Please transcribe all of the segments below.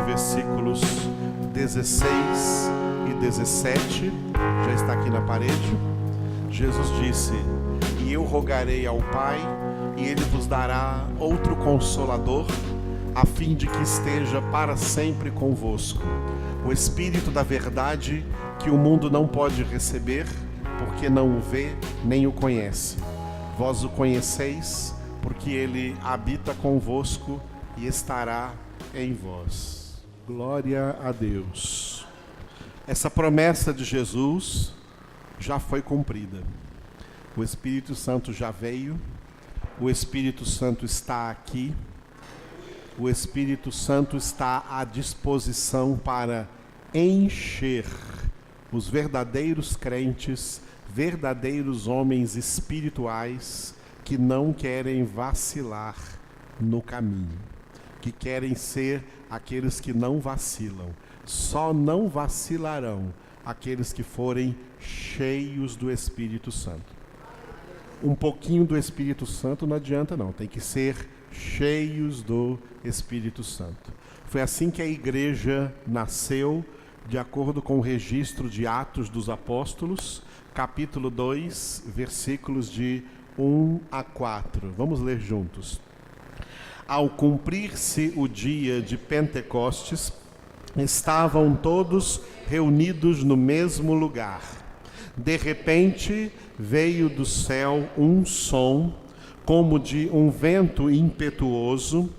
no versículos 16 e 17, já está aqui na parede. Jesus disse: e eu rogarei ao Pai, e Ele vos dará outro Consolador, a fim de que esteja para sempre convosco. O Espírito da verdade, que o mundo não pode receber, porque não o vê nem o conhece. Vós o conheceis, porque Ele habita convosco e estará em vós. Glória a Deus. Essa promessa de Jesus já foi cumprida. O Espírito Santo já veio, o Espírito Santo está aqui, o Espírito Santo está à disposição para encher os verdadeiros crentes, verdadeiros homens espirituais que não querem vacilar no caminho, que querem ser aqueles que não vacilam. Só não vacilarão aqueles que forem cheios do Espírito Santo. Um pouquinho do Espírito Santo não adianta não, tem que ser cheios do Espírito Santo. Foi assim que a igreja nasceu, de acordo com o registro de Atos dos Apóstolos, capítulo 2, versículos de 1 a 4. Vamos ler juntos. Ao cumprir-se o dia de Pentecostes, estavam todos reunidos no mesmo lugar. De repente, veio do céu um som, como de um vento impetuoso,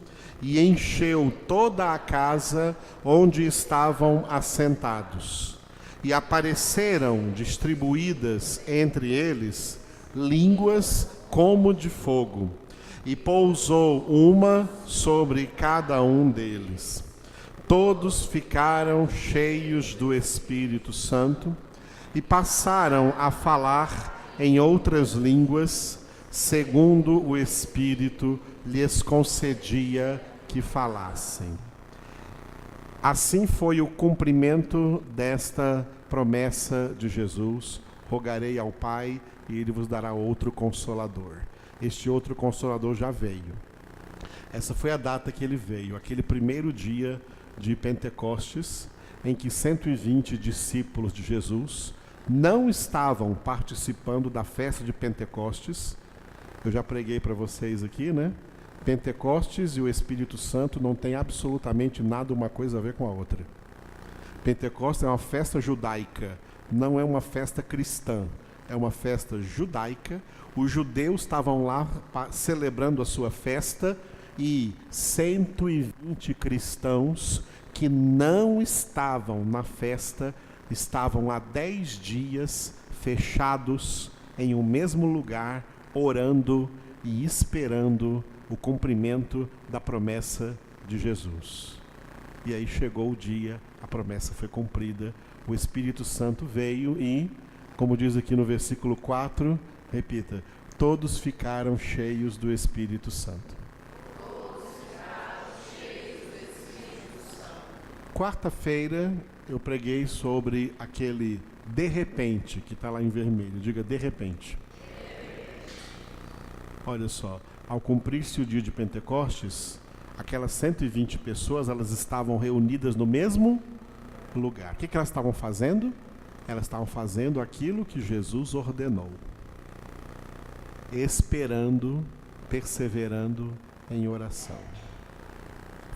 e encheu toda a casa onde estavam assentados. E apareceram distribuídas entre eles línguas como de fogo, e pousou uma sobre cada um deles. Todos ficaram cheios do Espírito Santo e passaram a falar em outras línguas, segundo o Espírito lhes concedia que falassem. Assim foi o cumprimento desta promessa de Jesus: rogarei ao Pai e Ele vos dará outro Consolador. Este outro Consolador já veio. Essa foi a data que ele veio, aquele primeiro dia de Pentecostes, em que 120 discípulos de Jesus não estavam participando da festa de Pentecostes. Eu já preguei para vocês aqui, né? Pentecostes e o Espírito Santo não tem absolutamente nada uma coisa a ver com a outra. Pentecostes é uma festa judaica, não é uma festa cristã, é uma festa judaica. Os judeus estavam lá celebrando a sua festa e 120 cristãos que não estavam na festa estavam há 10 dias fechados em um mesmo lugar, orando e esperando o cumprimento da promessa de Jesus. E aí chegou o dia, a promessa foi cumprida, o Espírito Santo veio e, como diz aqui no versículo 4, repita: todos ficaram cheios do Espírito Santo. Quarta-feira eu preguei sobre aquele de repente que está lá em vermelho. Diga de repente. Olha só, ao cumprir-se o dia de Pentecostes, aquelas 120 pessoas, elas estavam reunidas no mesmo lugar. O que elas estavam fazendo? Elas estavam fazendo aquilo que Jesus ordenou. Esperando, perseverando em oração.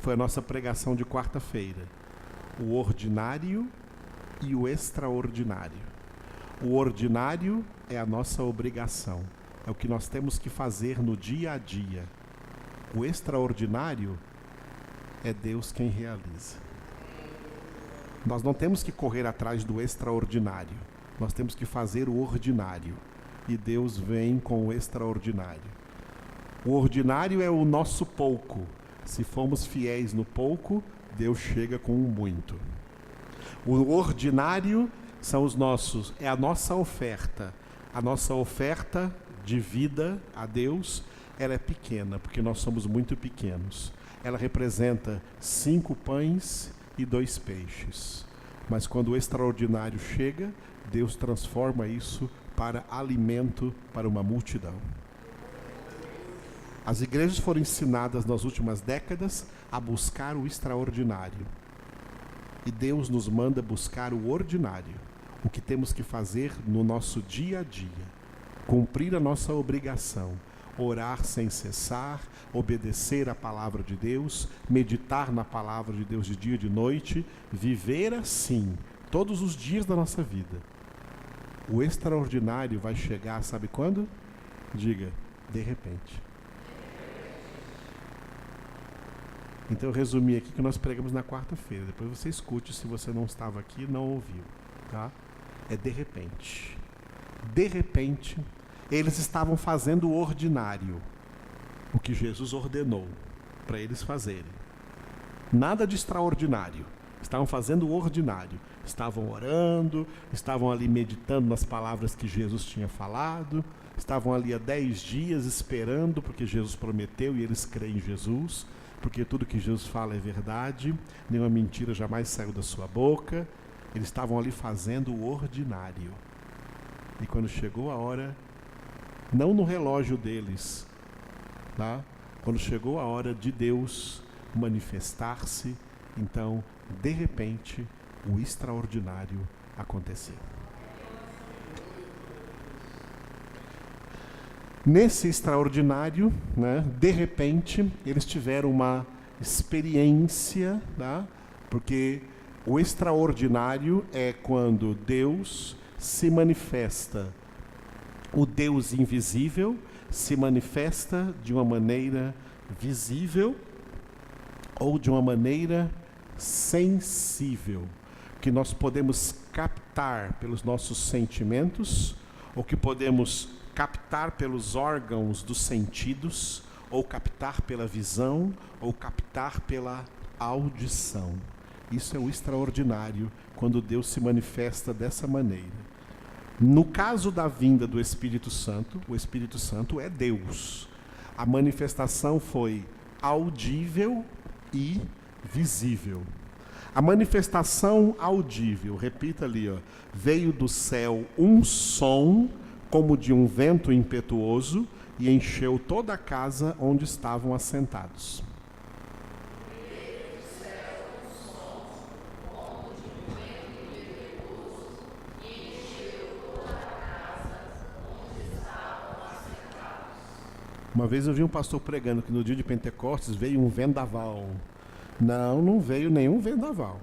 Foi a nossa pregação de quarta-feira. O ordinário e o extraordinário. O ordinário é a nossa obrigação. É o que nós temos que fazer no dia a dia. O extraordinário é Deus quem realiza. Nós não temos que correr atrás do extraordinário. Nós temos que fazer o ordinário. E Deus vem com o extraordinário. O ordinário é o nosso pouco. Se formos fiéis no pouco, Deus chega com o muito. O ordinário são os nossos, é a nossa oferta. A nossa oferta de vida a Deus, ela é pequena, porque nós somos muito pequenos. Ela representa 5 pães e 2 peixes. Mas quando o extraordinário chega, Deus transforma isso para alimento para uma multidão. As igrejas foram ensinadas nas últimas décadas a buscar o extraordinário. E Deus nos manda buscar o ordinário, o que temos que fazer no nosso dia a dia, cumprir a nossa obrigação, orar sem cessar, obedecer à palavra de Deus, meditar na palavra de Deus de dia e de noite, viver assim, todos os dias da nossa vida. O extraordinário vai chegar, sabe quando? Diga, de repente. Então eu resumi aqui que nós pregamos na quarta-feira. Depois você escute, se você não estava aqui, não ouviu, tá? É de repente. De repente, eles estavam fazendo o ordinário, o que Jesus ordenou para eles fazerem. Nada de extraordinário. Estavam fazendo o ordinário. Estavam orando, estavam ali meditando nas palavras que Jesus tinha falado, estavam ali há 10 dias esperando, porque Jesus prometeu e eles creem em Jesus, porque tudo que Jesus fala é verdade, nenhuma mentira jamais saiu da sua boca. Eles estavam ali fazendo o ordinário. E quando chegou a hora, não no relógio deles, tá? Quando chegou a hora de Deus manifestar-se, então, de repente, o extraordinário aconteceu. Nesse extraordinário, né, de repente, eles tiveram uma experiência, tá? Porque o extraordinário é quando Deus se manifesta, o Deus invisível se manifesta de uma maneira visível ou de uma maneira sensível, que nós podemos captar pelos nossos sentimentos, ou que podemos captar pelos órgãos dos sentidos, ou captar pela visão, ou captar pela audição. Isso é o extraordinário, quando Deus se manifesta dessa maneira. No caso da vinda do Espírito Santo, o Espírito Santo é Deus. A manifestação foi audível e visível. A manifestação audível, repita ali, ó, veio do céu um som como de um vento impetuoso e encheu toda a casa onde estavam assentados. Uma vez eu vi um pastor pregando que no dia de Pentecostes veio um vendaval. Não, não veio nenhum vendaval.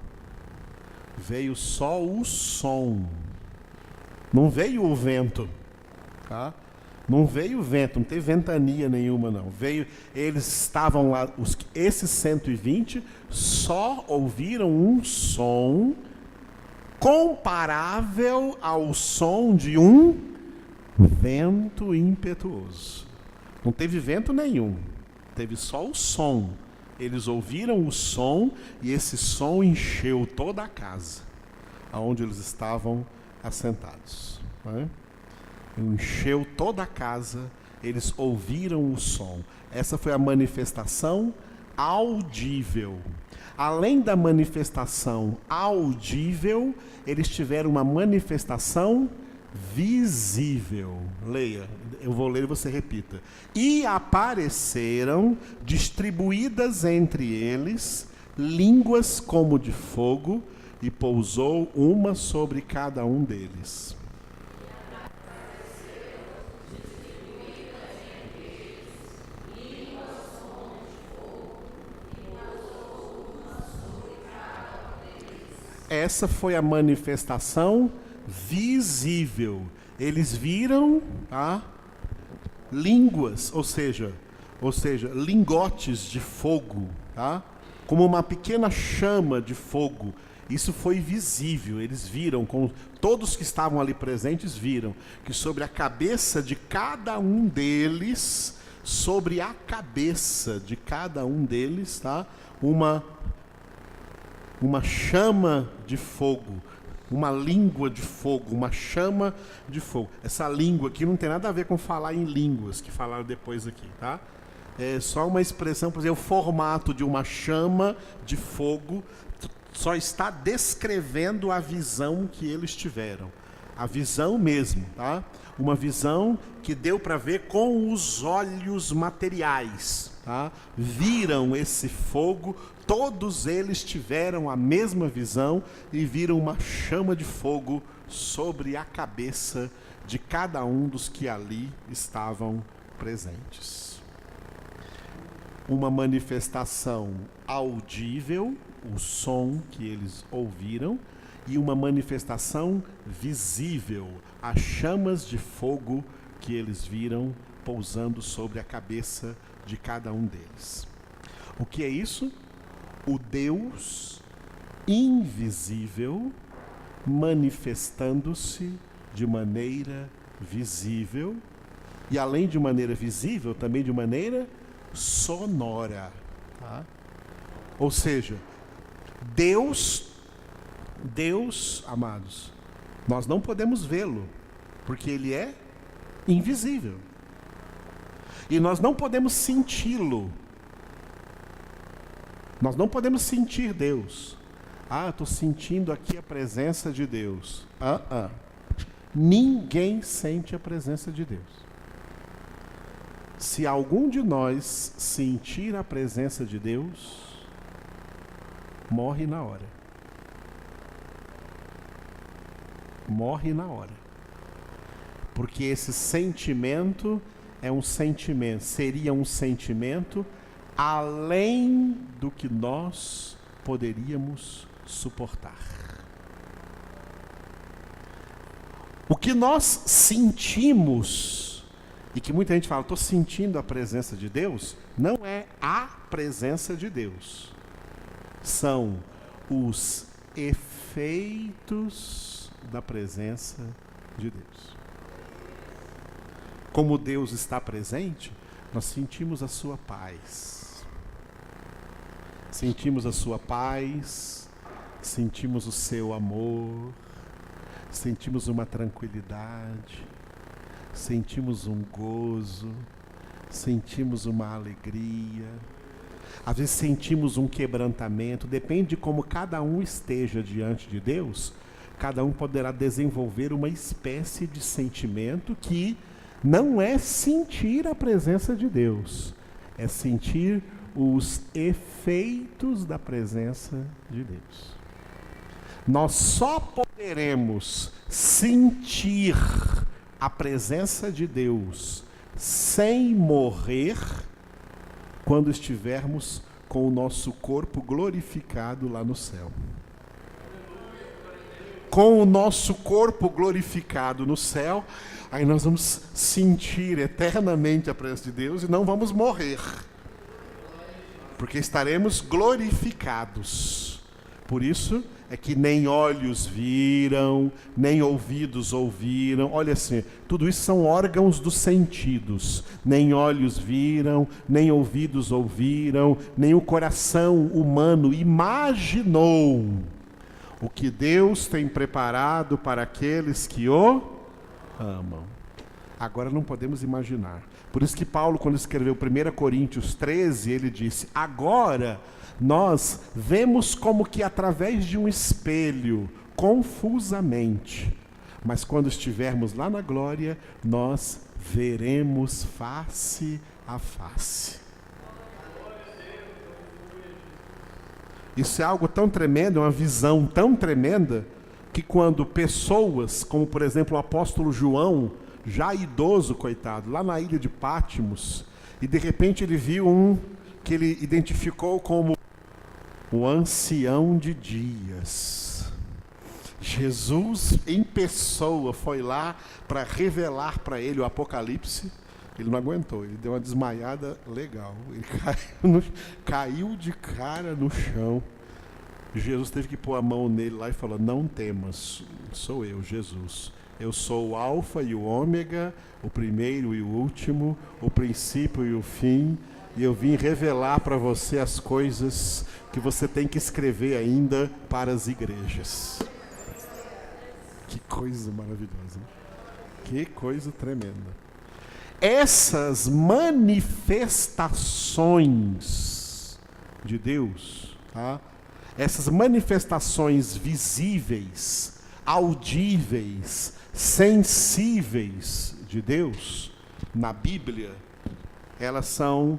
Veio só o som. Não veio o vento, tá? Não veio o vento, não teve ventania nenhuma, não. Veio, eles estavam lá, esses 120 só ouviram um som comparável ao som de um vento impetuoso. Não teve vento nenhum, teve só o som. Eles ouviram o som e esse som encheu toda a casa, aonde eles estavam assentados. Né? Encheu toda a casa, eles ouviram o som. Essa foi a manifestação audível. Além da manifestação audível, eles tiveram uma manifestação visível. Leia, eu vou ler e você repita. E apareceram distribuídas entre eles línguas como de fogo, e pousou uma sobre cada um deles. Essa foi a manifestação visível. Eles viram, tá, línguas, ou seja, lingotes de fogo, tá, como uma pequena chama de fogo. Isso foi visível. Eles viram, todos que estavam ali presentes viram que sobre a cabeça de cada um deles, sobre a cabeça de cada um deles, tá, uma chama de fogo, uma língua de fogo, uma chama de fogo. Essa língua aqui não tem nada a ver com falar em línguas, que falaram depois aqui, tá? É só uma expressão, por exemplo, o formato de uma chama de fogo só está descrevendo a visão que eles tiveram. a visão mesmo, tá? Uma visão que deu para ver com os olhos materiais, tá? Viram esse fogo, todos eles tiveram a mesma visão e viram uma chama de fogo sobre a cabeça de cada um dos que ali estavam presentes. Uma manifestação audível, o som que eles ouviram, e uma manifestação visível, as chamas de fogo que eles viram pousando sobre a cabeça de cada um deles. O que é isso? O Deus invisível manifestando-se de maneira visível, e além de maneira visível, também de maneira sonora. Tá? Ou seja, Deus, amados, nós não podemos vê-lo, porque Ele é invisível. E nós não podemos senti-lo. Nós não podemos sentir Deus. Eu estou sentindo aqui a presença de Deus. Ninguém sente a presença de Deus. Se algum de nós sentir a presença de Deus, morre na hora. Morre na hora. Porque esse sentimento seria um sentimento além do que nós poderíamos suportar. O que nós sentimos, e que muita gente fala, estou sentindo a presença de Deus, não é a presença de Deus. São os efeitos da presença de Deus. Como Deus está presente, nós sentimos a sua paz. Sentimos a sua paz, sentimos o seu amor, sentimos uma tranquilidade, sentimos um gozo, sentimos uma alegria. Às vezes sentimos um quebrantamento, depende de como cada um esteja diante de Deus, cada um poderá desenvolver uma espécie de sentimento que não é sentir a presença de Deus, é sentir os efeitos da presença de Deus. Nós só poderemos sentir a presença de Deus sem morrer quando estivermos com o nosso corpo glorificado lá no céu. Com o nosso corpo glorificado no céu, aí nós vamos sentir eternamente a presença de Deus e não vamos morrer, porque estaremos glorificados. Por isso é que nem olhos viram, nem ouvidos ouviram. Olha assim, tudo isso são órgãos dos sentidos. Nem olhos viram, nem ouvidos ouviram, nem o coração humano imaginou o que Deus tem preparado para aqueles que o amam. Agora não podemos imaginar. Por isso que Paulo, quando escreveu 1 Coríntios 13, ele disse: agora nós vemos como que através de um espelho, confusamente, mas quando estivermos lá na glória, nós veremos face a face. Isso é algo tão tremendo, é uma visão tão tremenda, que quando pessoas, como por exemplo o apóstolo João, já idoso, coitado, lá na ilha de Pátimos, e de repente ele viu um que ele identificou como o ancião de dias. Jesus em pessoa foi lá para revelar para ele o Apocalipse. Ele não aguentou, ele deu uma desmaiada legal. Ele caiu de cara no chão. Jesus teve que pôr a mão nele lá e falou: não temas, sou eu, Jesus. Eu sou o Alfa e o Ômega, o primeiro e o último, o princípio e o fim. E eu vim revelar para você as coisas que você tem que escrever ainda para as igrejas. Que coisa maravilhosa, hein? Que coisa tremenda. Essas manifestações de Deus, tá? Essas manifestações visíveis, audíveis, sensíveis de Deus, na Bíblia, elas são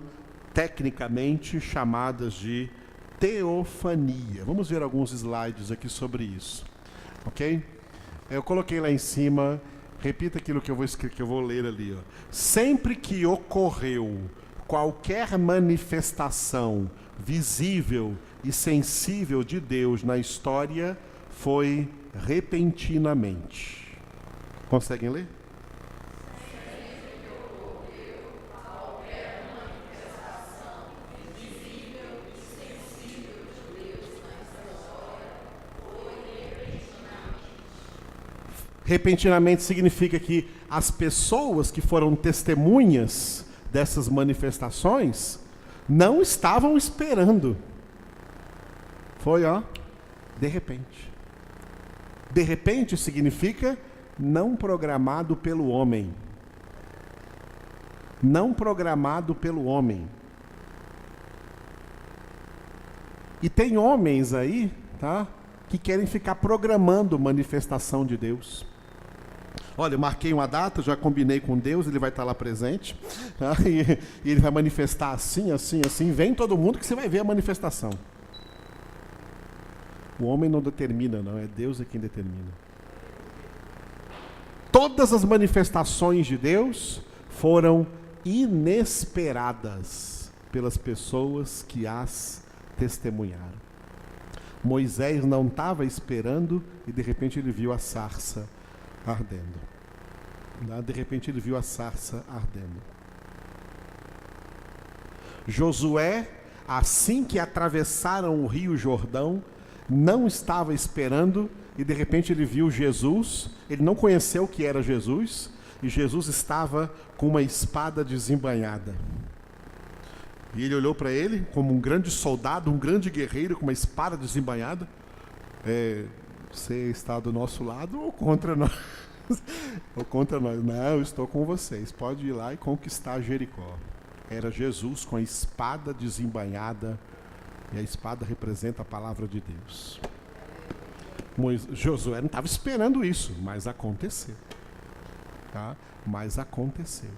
tecnicamente chamadas de teofania. Vamos ver alguns slides aqui sobre isso, ok? Eu coloquei lá em cima, repita aquilo que eu vou ler ali. Ó. Sempre que ocorreu qualquer manifestação visível e sensível de Deus na história, foi repentinamente. Conseguem ler? Repentinamente significa que as pessoas que foram testemunhas dessas manifestações não estavam esperando. Foi, ó, de repente. De repente significa não programado pelo homem. Não programado pelo homem. E tem homens aí, tá, que querem ficar programando manifestação de Deus. Olha, eu marquei uma data, já combinei com Deus, ele vai estar lá presente, tá? E ele vai manifestar assim, assim, assim. Vem todo mundo que você vai ver a manifestação. O homem não determina, não, é Deus quem determina. Todas as manifestações de Deus foram inesperadas pelas pessoas que as testemunharam. Moisés não estava esperando e de repente ele viu a sarça ardendo. De repente ele viu a sarça ardendo. Josué, assim que atravessaram o rio Jordão, não estava esperando e de repente ele viu Jesus. Ele não conheceu o que era Jesus e Jesus estava com uma espada desembainhada. E ele olhou para ele como um grande soldado, um grande guerreiro com uma espada desembainhada. Você está do nosso lado ou contra nós? Ou contra nós? Não, eu estou com vocês. Pode ir lá e conquistar Jericó. Era Jesus com a espada desembainhada. E a espada representa a palavra de Deus. Josué não estava esperando isso, mas aconteceu. Tá? Mas aconteceu.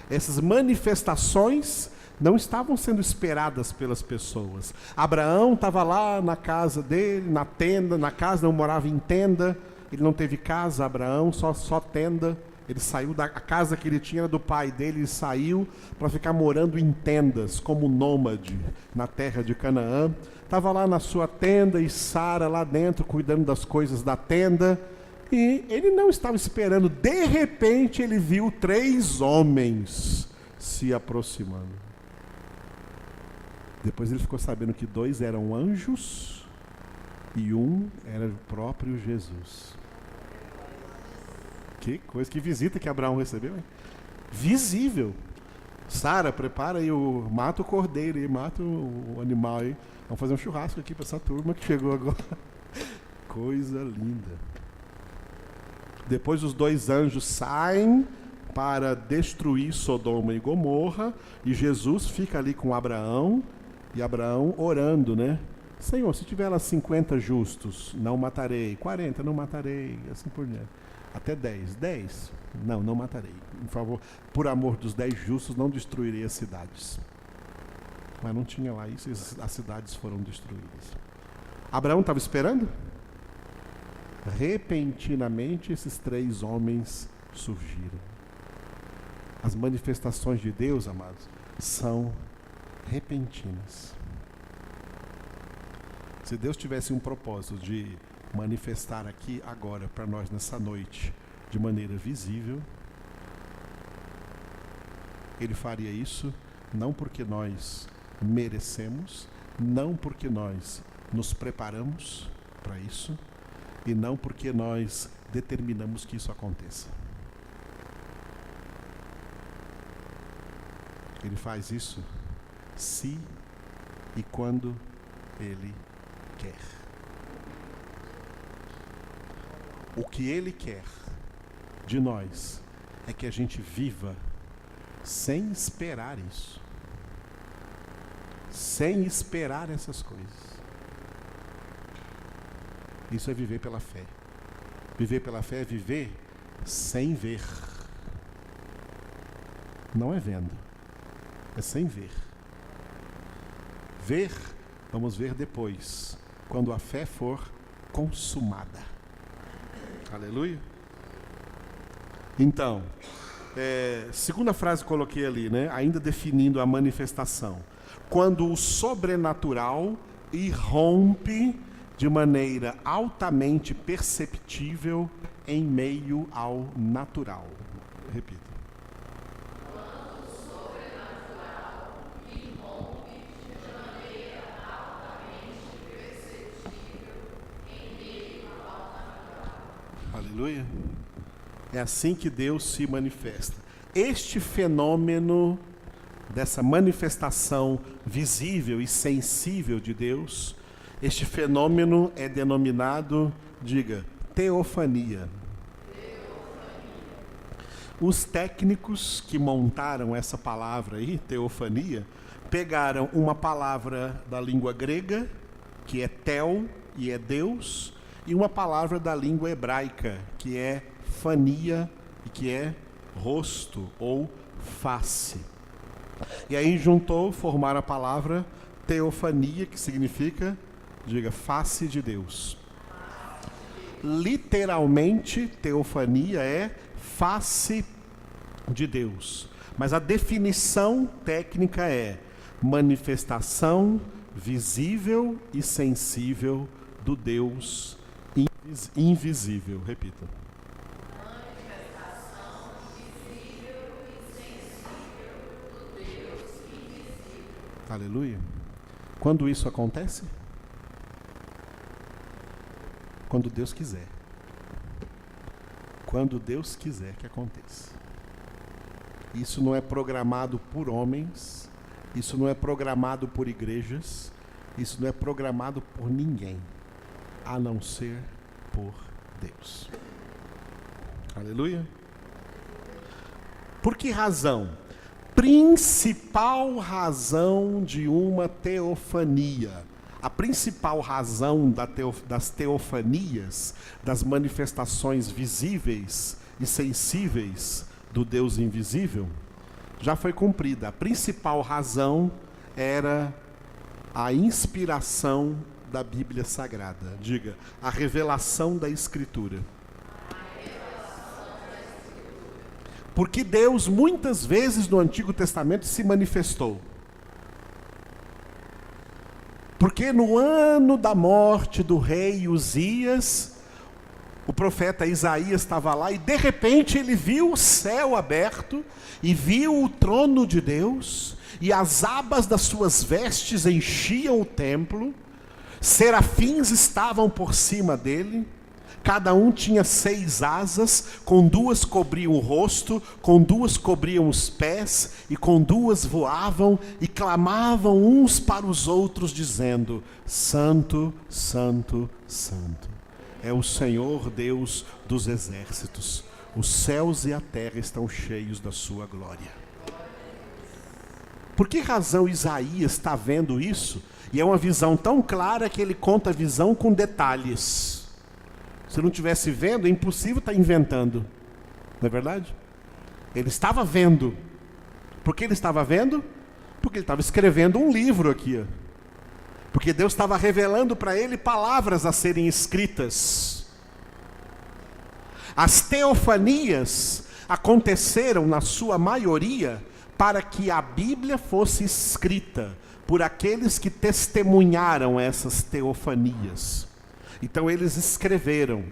Essas manifestações não estavam sendo esperadas pelas pessoas. Abraão estava lá na casa dele, na tenda, na casa, não morava em tenda. Ele não teve casa, Abraão, só tenda. Ele saiu da casa que ele tinha, era do pai dele, e saiu para ficar morando em tendas, como nômade, na terra de Canaã. Estava lá na sua tenda e Sara lá dentro, cuidando das coisas da tenda. E ele não estava esperando. De repente, ele viu 3 homens se aproximando. Depois ele ficou sabendo que 2 eram anjos e um era o próprio Jesus. Que coisa, que visita que Abraão recebeu, hein? Visível. Sara, prepara aí, mata o cordeiro aí, mata o animal aí. Vamos fazer um churrasco aqui para essa turma que chegou agora. Coisa linda. Depois os 2 anjos saem para destruir Sodoma e Gomorra, e Jesus fica ali com Abraão, e Abraão orando, né? Senhor, se tiver lá 50 justos, não matarei. 40, não matarei. Assim por diante. Até 10. 10? Não matarei. Por favor, por amor dos 10 justos, não destruirei as cidades. Mas não tinha lá isso, as cidades foram destruídas. Abraão estava esperando? Repentinamente, esses 3 homens surgiram. As manifestações de Deus, amados, são repentinas. Se Deus tivesse um propósito de manifestar aqui agora para nós nessa noite de maneira visível, Ele faria isso não porque nós merecemos, não porque nós nos preparamos para isso e não porque nós determinamos que isso aconteça. Ele faz isso se e quando Ele quer. O que Ele quer de nós é que a gente viva sem esperar isso, sem esperar essas coisas. Isso é viver pela fé. Viver pela fé é viver sem ver. Não é vendo, é sem ver. Ver, vamos ver depois, quando a fé for consumada. Aleluia. Então, segunda frase que coloquei ali, né? Ainda definindo a manifestação. Quando o sobrenatural irrompe de maneira altamente perceptível em meio ao natural. Repita. Quando o sobrenatural irrompe de maneira altamente perceptível em meio ao natural. Aleluia. É assim que Deus se manifesta. Este fenômeno dessa manifestação visível e sensível de Deus, este fenômeno é denominado, diga, teofania. Os técnicos que montaram essa palavra aí, teofania, pegaram uma palavra da língua grega, que é tel e é Deus, e uma palavra da língua hebraica, que é fania, e que é rosto ou face. E aí juntou, formaram a palavra teofania, que significa, diga, face de Deus. Literalmente, teofania é face de Deus. Mas a definição técnica é manifestação visível e sensível do Deus invisível. Repita. Manifestação visível e sensível do Deus invisível. Aleluia. Quando isso acontece? Quando Deus quiser. Quando Deus quiser que aconteça. Isso não é programado por homens, isso não é programado por igrejas, isso não é programado por ninguém, a não ser por Deus. Aleluia. Por que razão? Principal razão de uma teofania. A principal razão das teofanias, das manifestações visíveis e sensíveis do Deus invisível, já foi cumprida. A principal razão era a inspiração da Bíblia Sagrada. Diga, a revelação da Escritura. Porque Deus muitas vezes no Antigo Testamento se manifestou. Porque no ano da morte do rei Uzias, o profeta Isaías estava lá e de repente ele viu o céu aberto e viu o trono de Deus e as abas das suas vestes enchiam o templo, serafins estavam por cima dele, cada um tinha 6 asas, com 2 cobriam o rosto, com 2 cobriam os pés, e com 2 voavam e clamavam uns para os outros, dizendo: Santo, Santo, Santo, é o Senhor Deus dos exércitos, os céus e a terra estão cheios da sua glória. Por que razão Isaías está vendo isso? E é uma visão tão clara que ele conta a visão com detalhes. Se não estivesse vendo, é impossível estar inventando. Não é verdade? Ele estava vendo. Por que ele estava vendo? Porque ele estava escrevendo um livro aqui. Porque Deus estava revelando para ele palavras a serem escritas. As teofanias aconteceram, na sua maioria, para que a Bíblia fosse escrita por aqueles que testemunharam essas teofanias. Então eles escreveram.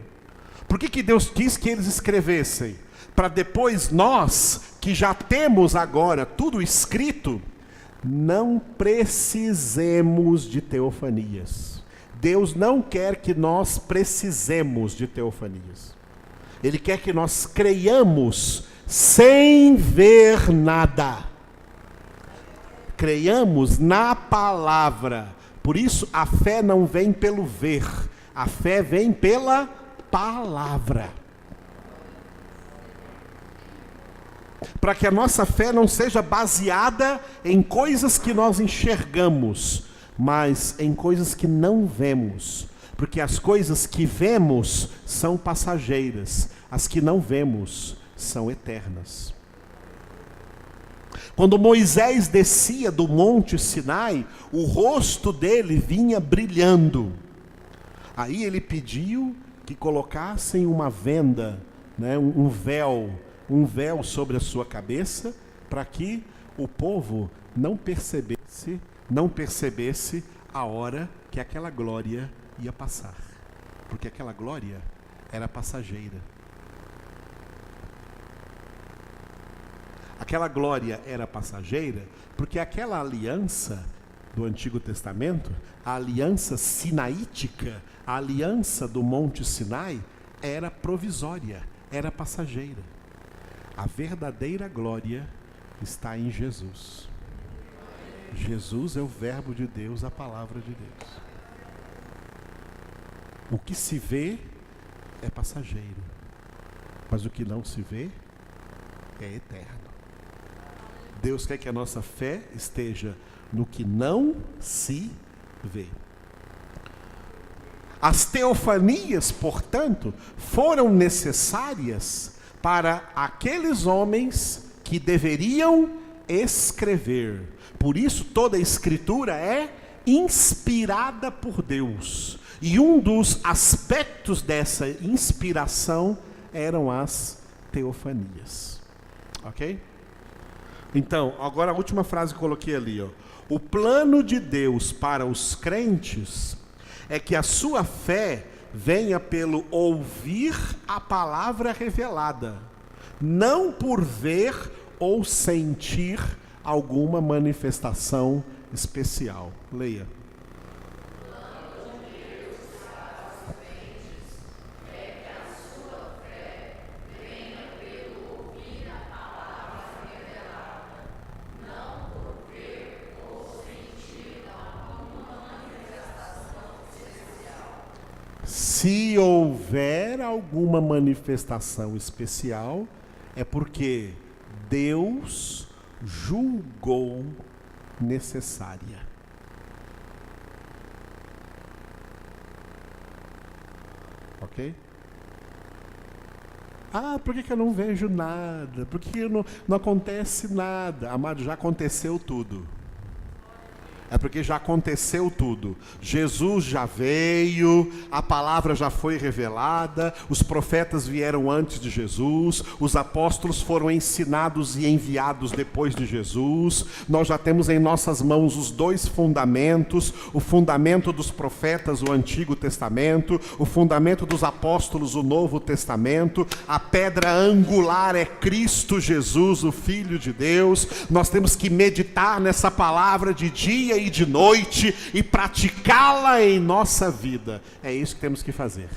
Por que Deus quis que eles escrevessem? Para depois nós, que já temos agora tudo escrito, não precisemos de teofanias. Deus não quer que nós precisemos de teofanias. Ele quer que nós creiamos sem ver nada. Creiamos na palavra. Por isso a fé não vem pelo ver. A fé vem pela palavra. Para que a nossa fé não seja baseada em coisas que nós enxergamos, mas em coisas que não vemos. Porque as coisas que vemos são passageiras, as que não vemos são eternas. Quando Moisés descia do monte Sinai, o rosto dele vinha brilhando. Aí ele pediu que colocassem uma venda, né, um véu sobre a sua cabeça, para que o povo não percebesse a hora que aquela glória ia passar. Porque aquela glória era passageira. Aquela glória era passageira porque aquela aliança do Antigo Testamento, a aliança sinaítica, a aliança do Monte Sinai, era provisória, era passageira. A verdadeira glória está em Jesus. Jesus é o Verbo de Deus, a palavra de Deus. O que se vê é passageiro, mas o que não se vê é eterno. Deus quer que a nossa fé esteja no que não se vê. As teofanias, portanto, foram necessárias para aqueles homens que deveriam escrever. Por isso, toda a Escritura é inspirada por Deus. E um dos aspectos dessa inspiração eram as teofanias. Ok? Então, agora a última frase que eu coloquei ali, ó. O plano de Deus para os crentes é que a sua fé venha pelo ouvir a palavra revelada, não por ver ou sentir alguma manifestação especial. Leia. Se houver alguma manifestação especial, é porque Deus julgou necessária. Ok? Por que eu não vejo nada? Por que não acontece nada? Amado, já aconteceu tudo. É porque já aconteceu tudo. Jesus já veio, a palavra já foi revelada, os profetas vieram antes de Jesus, os apóstolos foram ensinados e enviados depois de Jesus. Nós já temos em nossas mãos os dois fundamentos, o fundamento dos profetas, o Antigo Testamento, o fundamento dos apóstolos, o Novo Testamento. A pedra angular é Cristo Jesus, o Filho de Deus. Nós temos que meditar nessa palavra de dia e de noite e praticá-la em nossa vida. É isso que temos que fazer.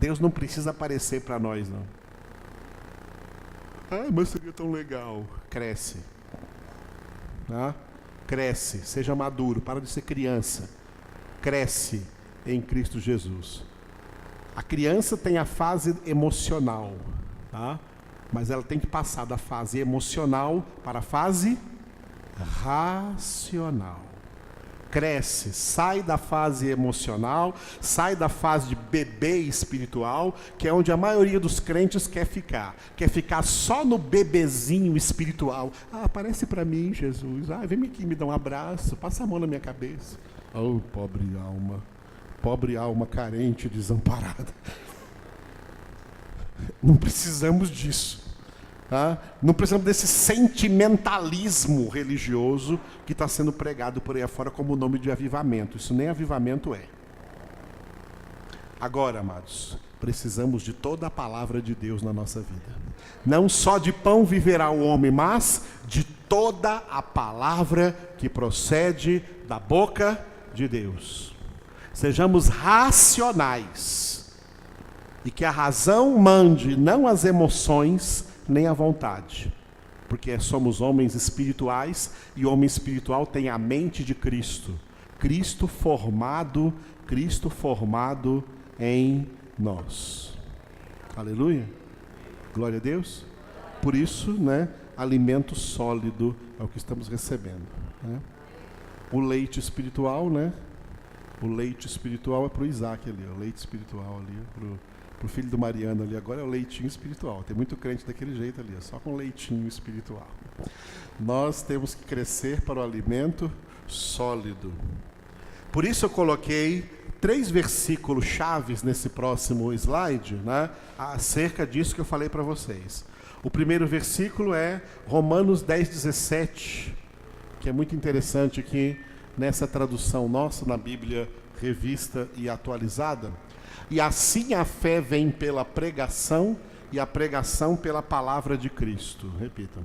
Deus não precisa aparecer para nós, não. Mas seria tão legal. Cresce. Cresce, seja maduro, para de ser criança. Cresce em Cristo Jesus. A criança tem a fase emocional, tá? Mas ela tem que passar da fase emocional para a fase racional. Cresce, sai da fase emocional, sai da fase de bebê espiritual, que é onde a maioria dos crentes quer ficar só no bebezinho espiritual. Aparece para mim, Jesus, vem aqui me dá um abraço, passa a mão na minha cabeça. Pobre alma carente, desamparada. Não precisamos disso. Não precisamos desse sentimentalismo religioso que está sendo pregado por aí afora como o nome de avivamento. Isso nem avivamento é. Agora, amados, precisamos de toda a palavra de Deus na nossa vida. Não só de pão viverá o homem, mas de toda a palavra que procede da boca de Deus. Sejamos racionais e que a razão mande, não as emoções, nem a vontade, porque somos homens espirituais e o homem espiritual tem a mente de Cristo. Cristo formado em nós. Aleluia. Glória a Deus. Por isso, alimento sólido é o que estamos recebendo. O leite espiritual, O leite espiritual é para o Isaac ali, o leite espiritual ali, para o filho do Mariano ali. Agora é o leitinho espiritual. Tem muito crente daquele jeito ali, só com leitinho espiritual. Nós temos que crescer para o alimento sólido. Por isso eu coloquei 3 versículos chaves nesse próximo slide, né, acerca disso que eu falei para vocês. O primeiro versículo é Romanos 10:17, que é muito interessante aqui nessa tradução nossa, na Bíblia revista e atualizada. E assim a fé vem pela pregação, e a pregação pela palavra de Cristo. Repitam.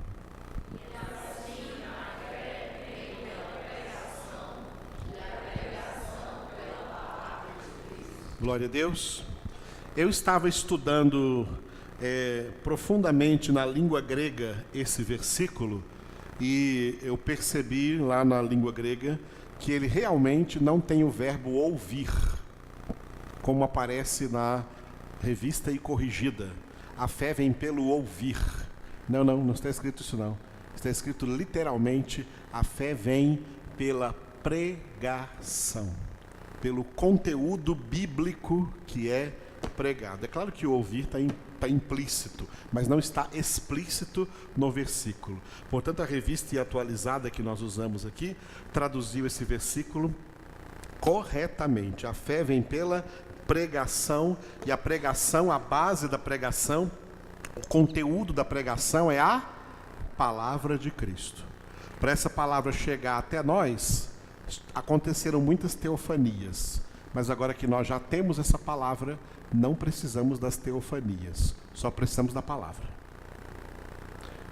Glória a Deus. Eu estava estudando profundamente na língua grega esse versículo, e eu percebi lá na língua grega que ele realmente não tem o verbo ouvir, como aparece na revista e corrigida. A fé vem pelo ouvir. Não está escrito isso não. Está escrito literalmente, a fé vem pela pregação, pelo conteúdo bíblico que é pregado. É claro que o ouvir está implícito, mas não está explícito no versículo. Portanto, a revista e atualizada que nós usamos aqui traduziu esse versículo corretamente. A fé vem pela pregação, e a pregação, a base da pregação, o conteúdo da pregação é a palavra de Cristo. Para essa palavra chegar até nós, aconteceram muitas teofanias, mas agora que nós já temos essa palavra, não precisamos das teofanias, só precisamos da palavra.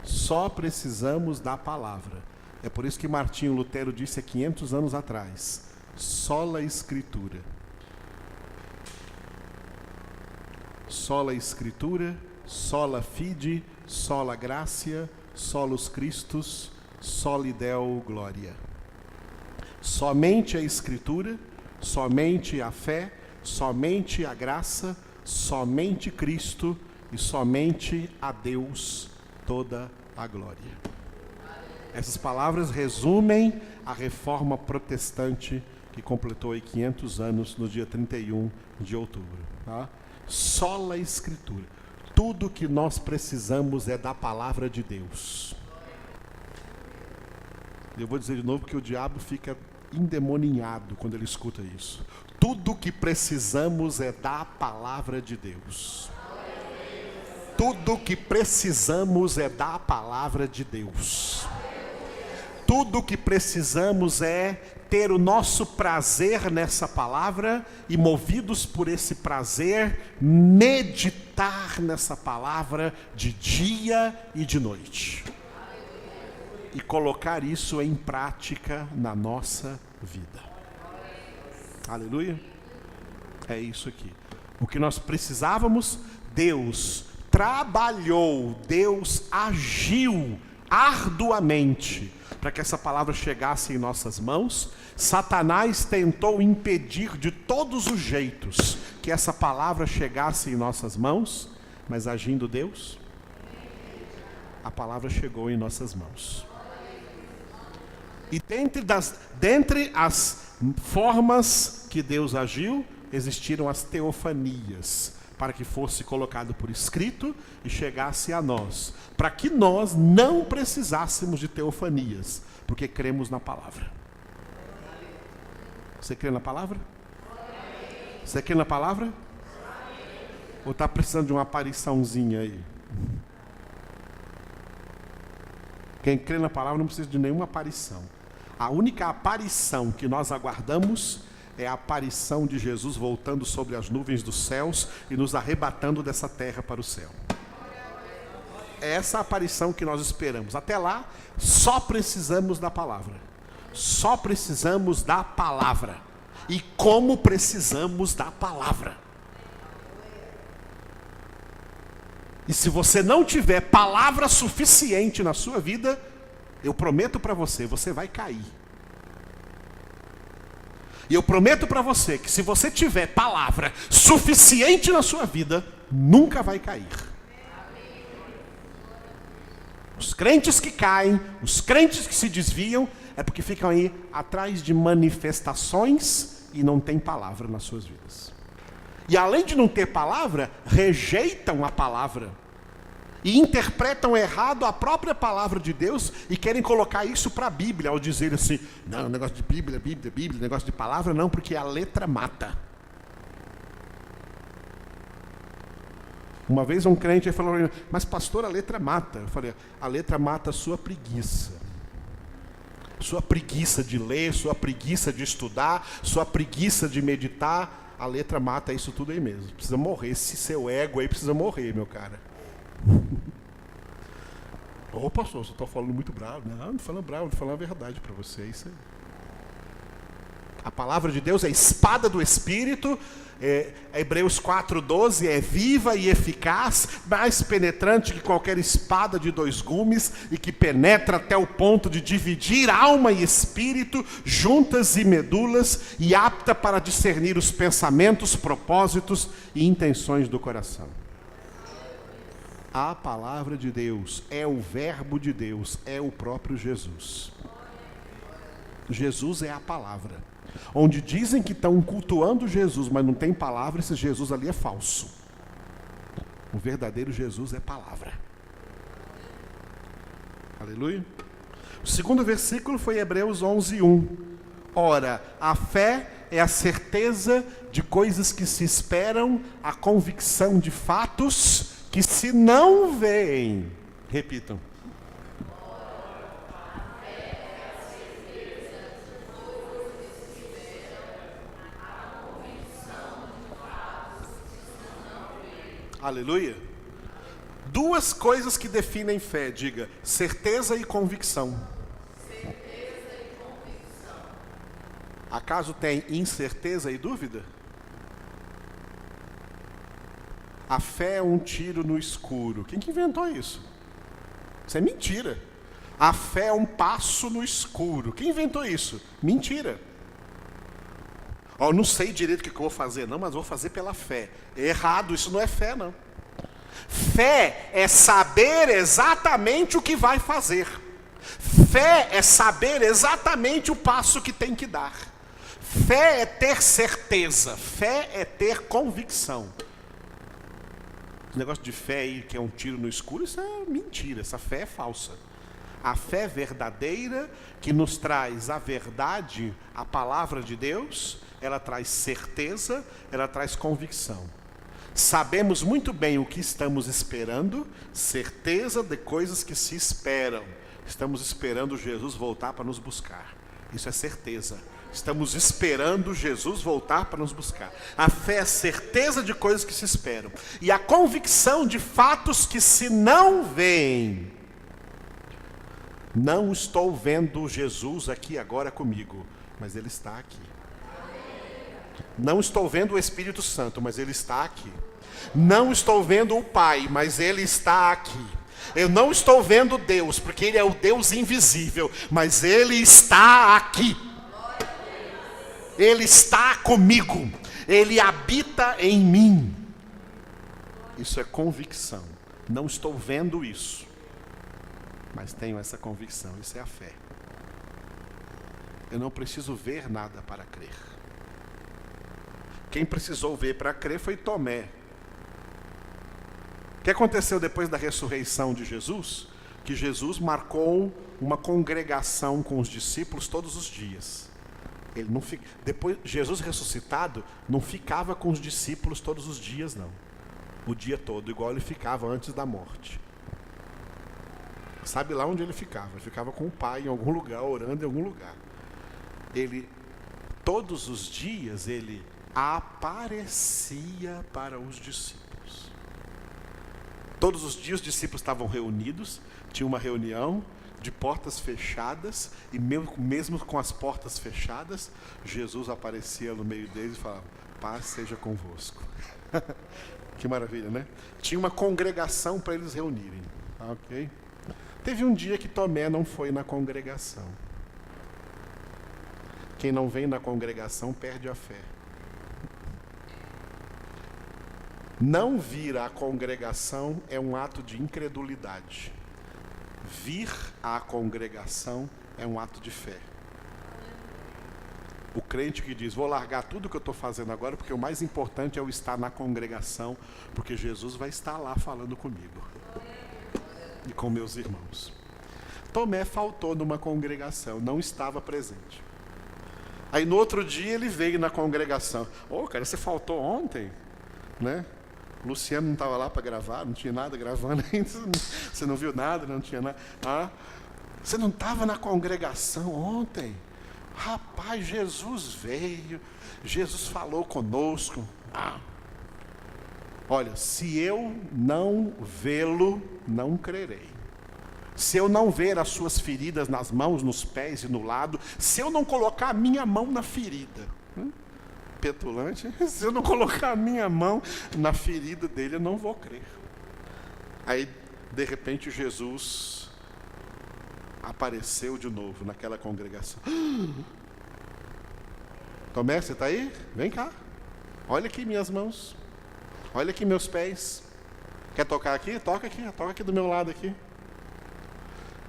Só precisamos da palavra. É por isso que Martinho Lutero disse há 500 anos atrás: sola Escritura. Sola Escritura, sola fide, sola gratia, solus Christus, soli Deo gloria. Somente a Escritura, somente a fé, somente a graça, somente Cristo e somente a Deus toda a glória. Essas palavras resumem a reforma protestante que completou aí 500 anos no dia 31 de outubro. Tá? Sola Escritura. Tudo que nós precisamos é da palavra de Deus. Eu vou dizer de novo que o diabo fica endemoninhado quando ele escuta isso. Tudo que precisamos é da palavra de Deus. Tudo que precisamos é da palavra de Deus. Tudo que precisamos é ter o nosso prazer nessa palavra e, movidos por esse prazer, meditar nessa palavra de dia e de noite. E colocar isso em prática na nossa vida. Aleluia? É isso aqui. O que nós precisávamos, Deus trabalhou, Deus agiu arduamente para que essa palavra chegasse em nossas mãos. Satanás tentou impedir de todos os jeitos que essa palavra chegasse em nossas mãos, mas agindo Deus, a palavra chegou em nossas mãos. E dentre as formas que Deus agiu, existiram as teofanias, para que fosse colocado por escrito e chegasse a nós, para que nós não precisássemos de teofanias, porque cremos na palavra. Você crê na palavra? Você crê na palavra? Ou está precisando de uma apariçãozinha aí? Quem crê na palavra não precisa de nenhuma aparição. A única aparição que nós aguardamos é a aparição de Jesus voltando sobre as nuvens dos céus e nos arrebatando dessa terra para o céu. É essa aparição que nós esperamos. Até lá, só precisamos da palavra. Só precisamos da palavra. E como precisamos da palavra. E se você não tiver palavra suficiente na sua vida, eu prometo para você, você vai cair. E eu prometo para você que se você tiver palavra suficiente na sua vida, nunca vai cair. Os crentes que caem, os crentes que se desviam, é porque ficam aí atrás de manifestações e não têm palavra nas suas vidas. E além de não ter palavra, rejeitam a palavra. E interpretam errado a própria palavra de Deus e querem colocar isso para a Bíblia, ao dizer assim, não, negócio de Bíblia, negócio de palavra não, porque a letra mata. Uma vez um crente falou, mas pastor, a letra mata. Eu falei, a letra mata a sua preguiça. Sua preguiça de ler, sua preguiça de estudar, sua preguiça de meditar, a letra mata isso tudo aí mesmo. Precisa morrer, esse seu ego aí precisa morrer, meu cara. Ô pastor, você está falando muito bravo. Não estou falando bravo, estou falando a verdade para você, é isso aí. A palavra de Deus é a espada do Espírito, Hebreus 4:12, é viva e eficaz, mais penetrante que qualquer espada de 2 gumes, e que penetra até o ponto de dividir alma e espírito, juntas e medulas, e apta para discernir os pensamentos, propósitos e intenções do coração. A palavra de Deus é o verbo de Deus, é o próprio Jesus. Jesus é a palavra. Onde dizem que estão cultuando Jesus, mas não tem palavra, esse Jesus ali é falso. O verdadeiro Jesus é palavra. Aleluia. O segundo versículo foi Hebreus 11:1. Ora, a fé é a certeza de coisas que se esperam, a convicção de fatos que se não veem. Repitam. Aleluia. 2 coisas que definem fé, diga, certeza e convicção. Certeza e convicção. Acaso tem incerteza e dúvida? A fé é um tiro no escuro. Quem que inventou isso? Isso é mentira. A fé é um passo no escuro. Quem inventou isso? Mentira. Eu não sei direito o que eu vou fazer, não, mas vou fazer pela fé. É errado, isso não é fé, não. Fé é saber exatamente o que vai fazer. Fé é saber exatamente o passo que tem que dar. Fé é ter certeza. Fé é ter convicção. Esse negócio de fé aí, que é um tiro no escuro, isso é mentira, essa fé é falsa. A fé verdadeira, que nos traz a verdade, a palavra de Deus, ela traz certeza, ela traz convicção. Sabemos muito bem o que estamos esperando, certeza de coisas que se esperam. Estamos esperando Jesus voltar para nos buscar. Isso é certeza. Estamos esperando Jesus voltar para nos buscar. A fé é certeza de coisas que se esperam. E a convicção de fatos que se não veem. Não estou vendo Jesus aqui agora comigo, mas Ele está aqui. Não estou vendo o Espírito Santo, mas Ele está aqui. Não estou vendo o Pai, mas Ele está aqui. Eu não estou vendo Deus, porque Ele é o Deus invisível, mas Ele está aqui. Ele está comigo. Ele habita em mim. Isso é convicção. Não estou vendo isso, mas tenho essa convicção. Isso é a fé. Eu não preciso ver nada para crer. Quem precisou ver para crer foi Tomé. O que aconteceu depois da ressurreição de Jesus? Que Jesus marcou uma congregação com os discípulos todos os dias. Ele não fica, depois, Jesus ressuscitado não ficava com os discípulos todos os dias, não. O dia todo, igual ele ficava antes da morte. Sabe lá onde ele ficava? Ele ficava com o Pai em algum lugar, orando em algum lugar. Ele, todos os dias, ele aparecia para os discípulos. Todos os dias os discípulos estavam reunidos, tinha uma reunião de portas fechadas, e mesmo com as portas fechadas, Jesus aparecia no meio deles e falava, paz seja convosco. Que maravilha, né? Tinha uma congregação para eles reunirem. Ok? Teve um dia que Tomé não foi na congregação. Quem não vem na congregação perde a fé. Não vir à congregação é um ato de incredulidade. Vir à congregação é um ato de fé. O crente que diz, vou largar tudo que eu estou fazendo agora, porque o mais importante é eu estar na congregação, porque Jesus vai estar lá falando comigo e com meus irmãos. Tomé faltou numa congregação, não estava presente. Aí no outro dia ele veio na congregação. Cara, você faltou ontem, né? O Luciano não estava lá para gravar, não tinha nada gravando ainda. Você não viu nada, não tinha nada. Você não estava na congregação ontem? Rapaz, Jesus veio, Jesus falou conosco. Olha, se eu não vê-lo, não crerei. Se eu não ver as suas feridas nas mãos, nos pés e no lado, se eu não colocar a minha mão na ferida, petulante, se eu não colocar a minha mão na ferida dele, eu não vou crer. Aí, de repente, Jesus apareceu de novo naquela congregação. Tomé, você está aí? Vem cá. Olha aqui minhas mãos. Olha aqui meus pés. Quer tocar aqui? Toca aqui do meu lado aqui.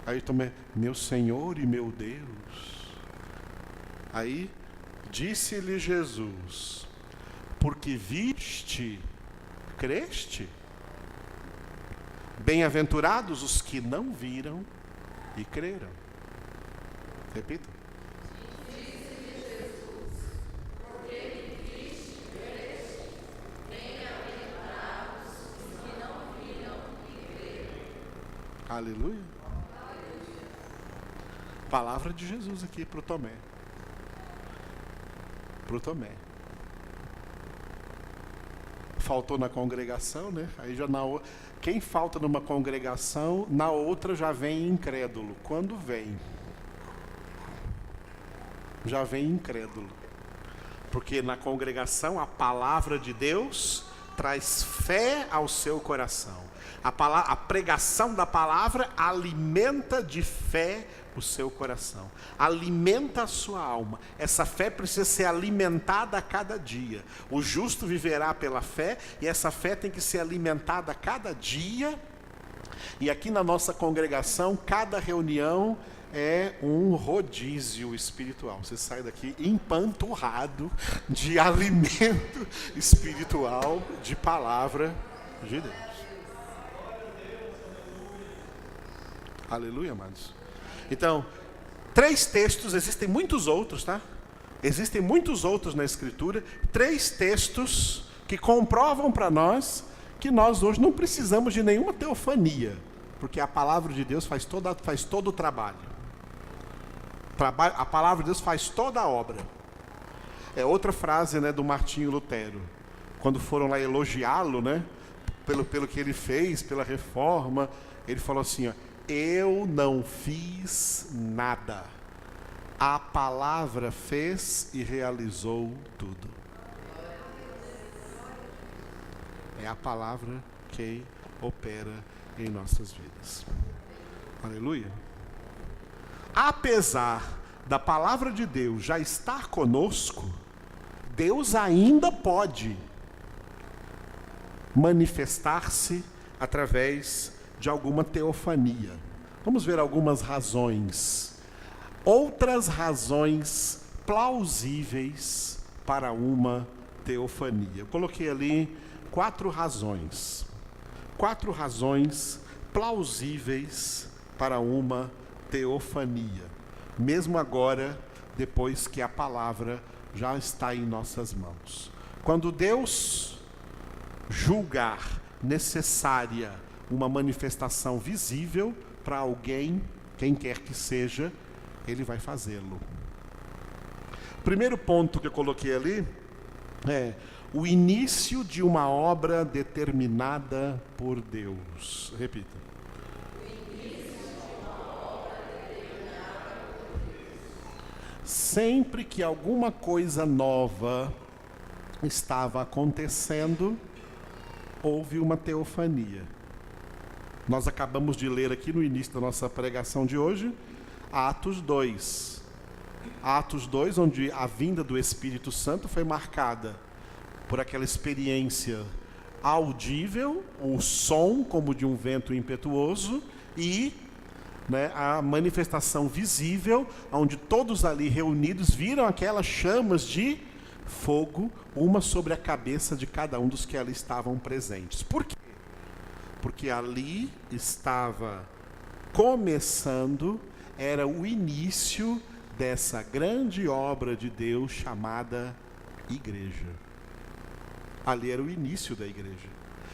Aí Tomé, meu Senhor e meu Deus. Aí disse-lhe Jesus, porque viste, creste? Bem-aventurados os que não viram e creram. Repita. Disse-lhe Jesus, porque me viste, creste? Bem-aventurados os que não viram e creram. Aleluia. Palavra de Jesus aqui para o Tomé. Para o Tomé. Faltou na congregação, né? Aí já quem falta numa congregação, na outra já vem incrédulo. Quando vem? Já vem incrédulo. Porque na congregação a palavra de Deus traz fé ao seu coração. A pregação da palavra alimenta de fé o seu coração, alimenta a sua alma. Essa fé precisa ser alimentada a cada dia. O justo viverá pela fé, e essa fé tem que ser alimentada a cada dia. E aqui na nossa congregação, cada reunião é um rodízio espiritual. Você sai daqui empanturrado de alimento espiritual, de palavra de Deus. Aleluia, amados. Então, 3 textos, existem muitos outros, tá? Existem muitos outros na Escritura, 3 textos que comprovam para nós que nós hoje não precisamos de nenhuma teofania, porque a palavra de Deus faz todo o trabalho. A palavra de Deus faz toda a obra. É outra frase, né, do Martinho Lutero, quando foram lá elogiá-lo, né, pelo que ele fez, pela reforma, ele falou assim, ó, eu não fiz nada. A palavra fez e realizou tudo. É a palavra que opera em nossas vidas. Aleluia. Apesar da palavra de Deus já estar conosco, Deus ainda pode manifestar-se através de alguma teofania. Vamos ver algumas razões. Outras razões plausíveis para uma teofania. Eu coloquei ali 4 razões. 4 razões plausíveis para uma teofania. Mesmo agora, depois que a palavra já está em nossas mãos. Quando Deus julgar necessária uma manifestação visível para alguém, quem quer que seja, ele vai fazê-lo. Primeiro ponto que eu coloquei ali é o início de uma obra determinada por Deus. Repita. Sempre que alguma coisa nova estava acontecendo, houve uma teofania. Nós acabamos de ler aqui no início da nossa pregação de hoje, Atos 2. Atos 2, onde a vinda do Espírito Santo foi marcada por aquela experiência audível, o som como de um vento impetuoso, e né, a manifestação visível, onde todos ali reunidos viram aquelas chamas de fogo, uma sobre a cabeça de cada um dos que ali estavam presentes. Por quê? Porque ali estava começando, era o início dessa grande obra de Deus chamada igreja. Ali era o início da igreja.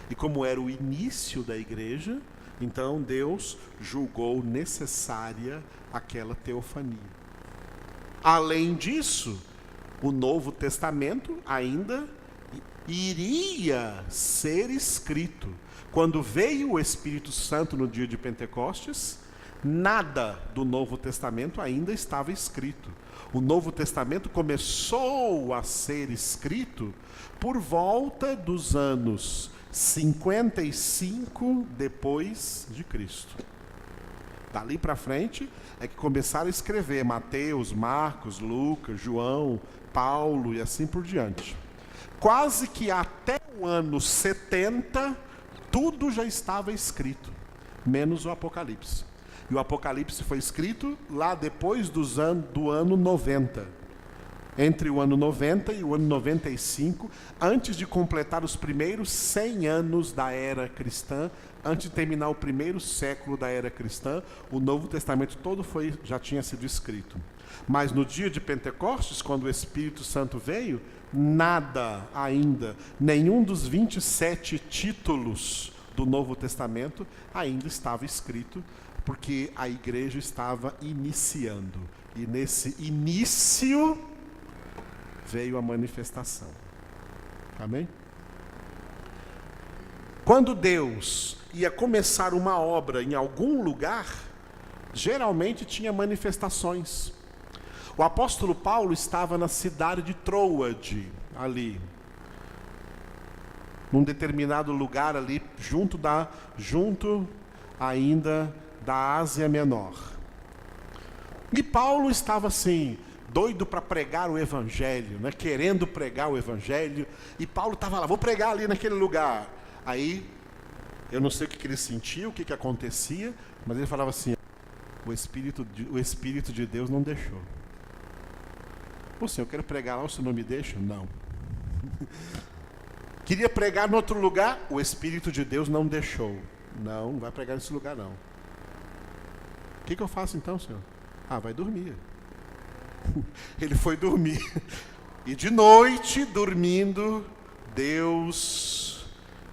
E como era o início da igreja, então Deus julgou necessária aquela teofania. Além disso, o Novo Testamento ainda iria ser escrito. Quando veio o Espírito Santo no dia de Pentecostes, nada do Novo Testamento ainda estava escrito. O Novo Testamento começou a ser escrito por volta dos anos 55 depois de Cristo. Dali para frente é que começaram a escrever Mateus, Marcos, Lucas, João, Paulo e assim por diante. Quase que até o ano 70, tudo já estava escrito, menos o Apocalipse. E o Apocalipse foi escrito lá depois do ano 90. Entre o ano 90 e o ano 95, antes de completar os primeiros 100 anos da era cristã, antes de terminar o primeiro século da era cristã, o Novo Testamento todo já tinha sido escrito. Mas no dia de Pentecostes, quando o Espírito Santo veio, nada ainda, nenhum dos 27 títulos do Novo Testamento ainda estava escrito, porque a igreja estava iniciando. E nesse início veio a manifestação. Amém? Quando Deus ia começar uma obra em algum lugar, geralmente tinha manifestações. O apóstolo Paulo estava na cidade de Troade, ali, num determinado lugar ali, junto ainda da Ásia Menor. E Paulo estava assim, doido para pregar o evangelho, né? Querendo pregar o evangelho, e Paulo estava lá, vou pregar ali naquele lugar. Aí, eu não sei o que ele sentia, o que acontecia, mas ele falava assim, o Espírito de Deus não deixou. Pô, senhor, eu quero pregar lá, o senhor não me deixa? Não. Queria pregar em outro lugar, o Espírito de Deus não deixou. Não vai pregar nesse lugar não. O que eu faço então, senhor? Vai dormir. Ele foi dormir. E de noite, dormindo, Deus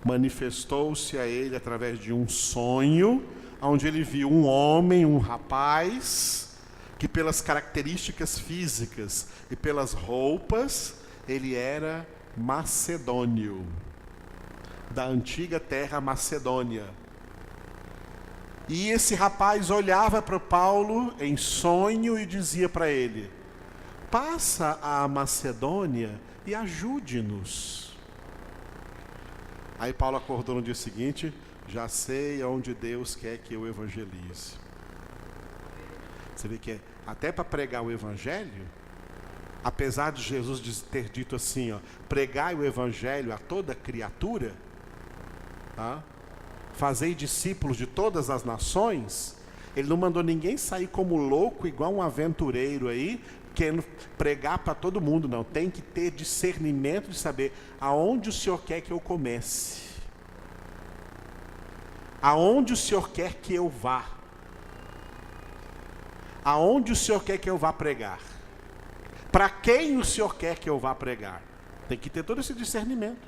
manifestou-se a ele através de um sonho, onde ele viu um homem, um rapaz, que pelas características físicas e pelas roupas, ele era macedônio, da antiga terra Macedônia. E esse rapaz olhava para Paulo em sonho e dizia para ele, passa a Macedônia e ajude-nos. Aí Paulo acordou no dia seguinte, já sei aonde Deus quer que eu evangelize. Você vê que até para pregar o evangelho, apesar de Jesus ter dito assim, pregai o evangelho a toda criatura, fazei discípulos de todas as nações, ele não mandou ninguém sair como louco, igual um aventureiro aí, querendo pregar para todo mundo, não. Tem que ter discernimento de saber aonde o Senhor quer que eu comece. Aonde o Senhor quer que eu vá. Aonde o Senhor quer que eu vá pregar. Para quem o Senhor quer que eu vá pregar. Tem que ter todo esse discernimento.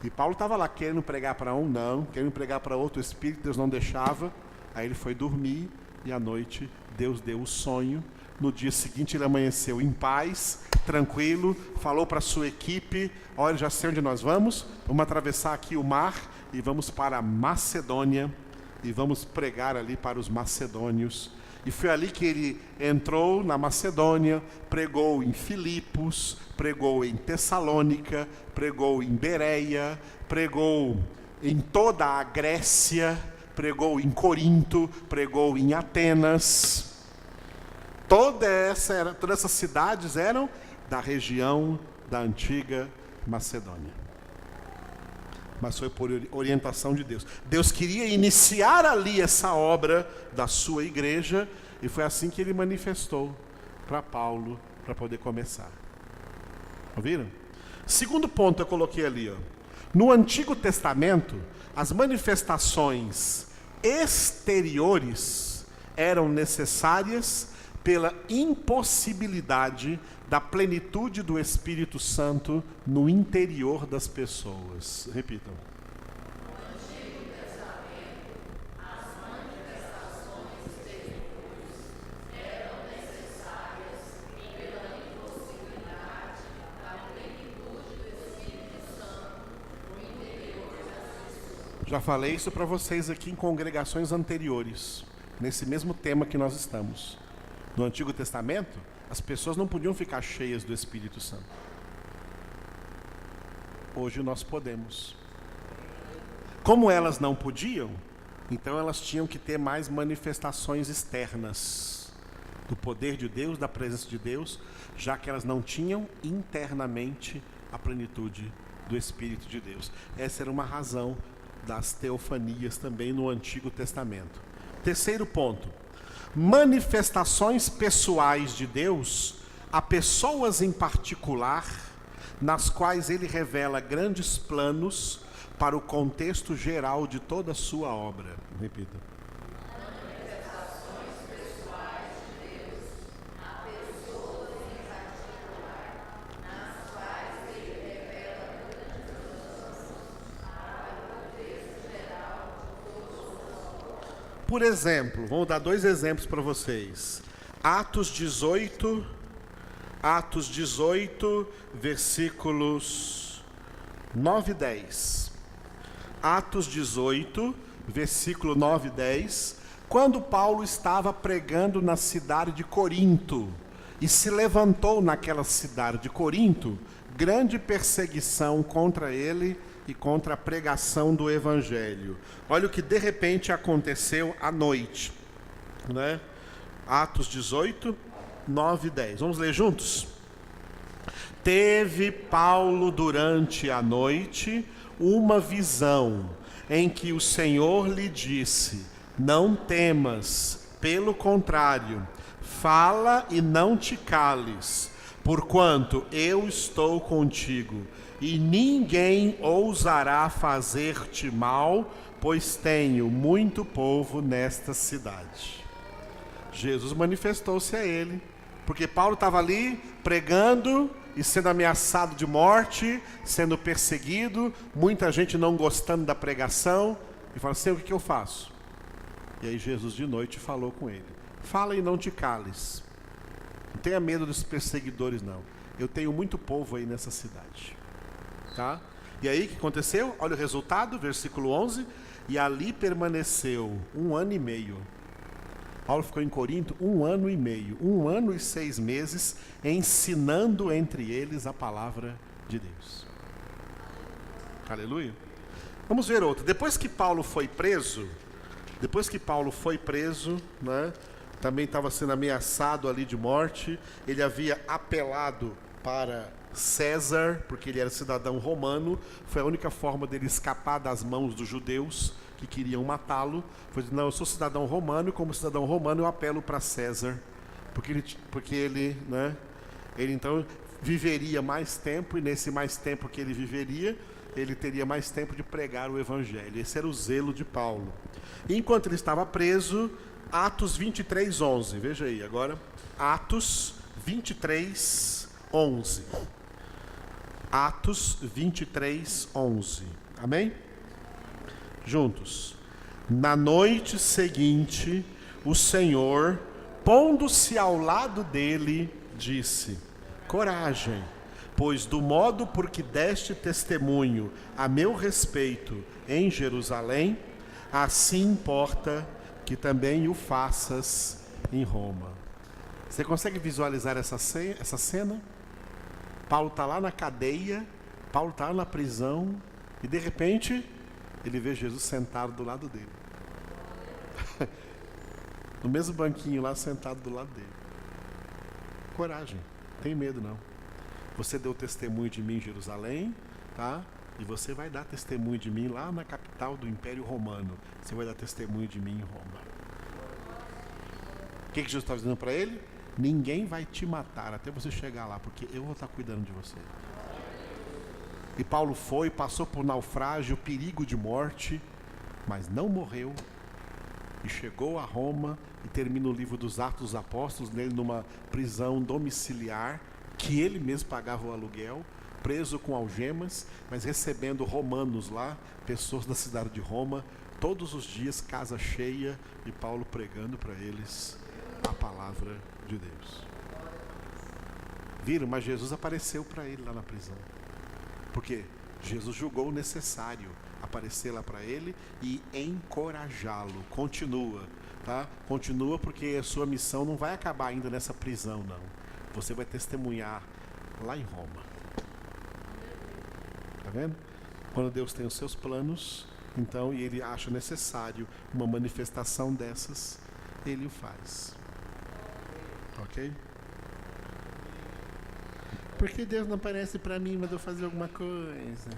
E Paulo estava lá querendo pregar para um, não, querendo pregar para outro, o Espírito de Deus não deixava. Aí ele foi dormir e à noite Deus deu o sonho. No dia seguinte ele amanheceu em paz, tranquilo, falou para a sua equipe, olha, já sei onde nós vamos atravessar aqui o mar e vamos para a Macedônia e vamos pregar ali para os macedônios. E foi ali que ele entrou na Macedônia, pregou em Filipos, pregou em Tessalônica, pregou em Bereia, pregou em toda a Grécia, pregou em Corinto, pregou em Atenas. Todas essas cidades eram da região da antiga Macedônia. mas foi por orientação de Deus. Deus queria iniciar ali essa obra da sua igreja, e foi assim que ele manifestou para Paulo, para poder começar. Ouviram? Segundo ponto eu coloquei ali, ó. No Antigo Testamento, as manifestações exteriores eram necessárias pela impossibilidade da plenitude do Espírito Santo no interior das pessoas. Repitam. Já falei isso para vocês aqui em congregações anteriores, nesse mesmo tema que nós estamos. No Antigo Testamento, as pessoas não podiam ficar cheias do Espírito Santo. Hoje nós podemos. Como elas não podiam, então elas tinham que ter mais manifestações externas do poder de Deus, da presença de Deus, já que elas não tinham internamente a plenitude do Espírito de Deus. Essa era uma razão das teofanias também no Antigo Testamento. Terceiro ponto: manifestações pessoais de Deus a pessoas em particular, nas quais ele revela grandes planos para o contexto geral de toda a sua obra. Repita. Manifestações pessoais de Deus a pessoas em particular, nas quais ele revela grandes planos para o contexto geral de toda a sua obra. Por exemplo, vamos dar 2 exemplos para vocês. Atos 18, versículos 9 e 10. Atos 18, versículo 9 e 10. Quando Paulo estava pregando na cidade de Corinto, e se levantou naquela cidade de Corinto grande perseguição contra ele e contra a pregação do Evangelho. Olha o que de repente aconteceu à noite, né? Atos 18, 9 e 10. Vamos ler juntos? Teve Paulo durante a noite uma visão, em que o Senhor lhe disse: não temas, pelo contrário, fala e não te cales, porquanto eu estou contigo, e ninguém ousará fazer-te mal, pois tenho muito povo nesta cidade. Jesus manifestou-se a ele, porque Paulo estava ali pregando e sendo ameaçado de morte, sendo perseguido, muita gente não gostando da pregação, e fala assim: o que eu faço? E aí Jesus de noite falou com ele: fala e não te cales, não tenha medo dos perseguidores não, eu tenho muito povo aí nessa cidade, tá? E aí o que aconteceu? Olha o resultado, versículo 11: e ali permaneceu 1 ano e meio. Paulo ficou em Corinto 1 ano e meio, 1 ano e 6 meses, ensinando entre eles a palavra de Deus. Aleluia. Vamos ver outro. Depois que Paulo foi preso, né, também estava sendo ameaçado ali de morte, ele havia apelado para César, porque ele era cidadão romano, foi a única forma dele escapar das mãos dos judeus que queriam matá-lo. Foi dizer: não, eu sou cidadão romano, e como cidadão romano eu apelo para César, porque ele então viveria mais tempo, e nesse mais tempo que ele viveria, ele teria mais tempo de pregar o Evangelho. Esse era o zelo de Paulo. E enquanto ele estava preso, Atos 23, 11, veja aí agora, Atos 23, 11. Atos 23, 11. Amém? Juntos. Na noite seguinte, o Senhor, pondo-se ao lado dele, disse: coragem, pois do modo por que deste testemunho a meu respeito em Jerusalém, assim importa que também o faças em Roma. Você consegue visualizar essa cena? Paulo está lá na cadeia, Paulo está lá na prisão, e de repente ele vê Jesus sentado do lado dele. No mesmo banquinho lá, sentado do lado dele. Coragem, não tem medo não. Você deu testemunho de mim em Jerusalém, tá? E você vai dar testemunho de mim lá na capital do Império Romano. Você vai dar testemunho de mim em Roma. O que Jesus está dizendo para ele? Ninguém vai te matar até você chegar lá, porque eu vou estar cuidando de você. E Paulo foi, passou por naufrágio, perigo de morte, mas não morreu. E chegou a Roma e termina o livro dos Atos dos Apóstolos, nele numa prisão domiciliar, que ele mesmo pagava o aluguel, preso com algemas, mas recebendo romanos lá, pessoas da cidade de Roma, todos os dias, casa cheia, e Paulo pregando para eles a palavra de Deus. Viram? Mas Jesus apareceu para ele lá na prisão. Porque Jesus julgou necessário aparecer lá para ele e encorajá-lo. Continua, tá? Continua, porque a sua missão não vai acabar ainda nessa prisão, não. Você vai testemunhar lá em Roma. Tá vendo? Quando Deus tem os seus planos, então, e ele acha necessário uma manifestação dessas, ele o faz. Ok? Por que Deus não aparece para mim, mas eu fazer alguma coisa?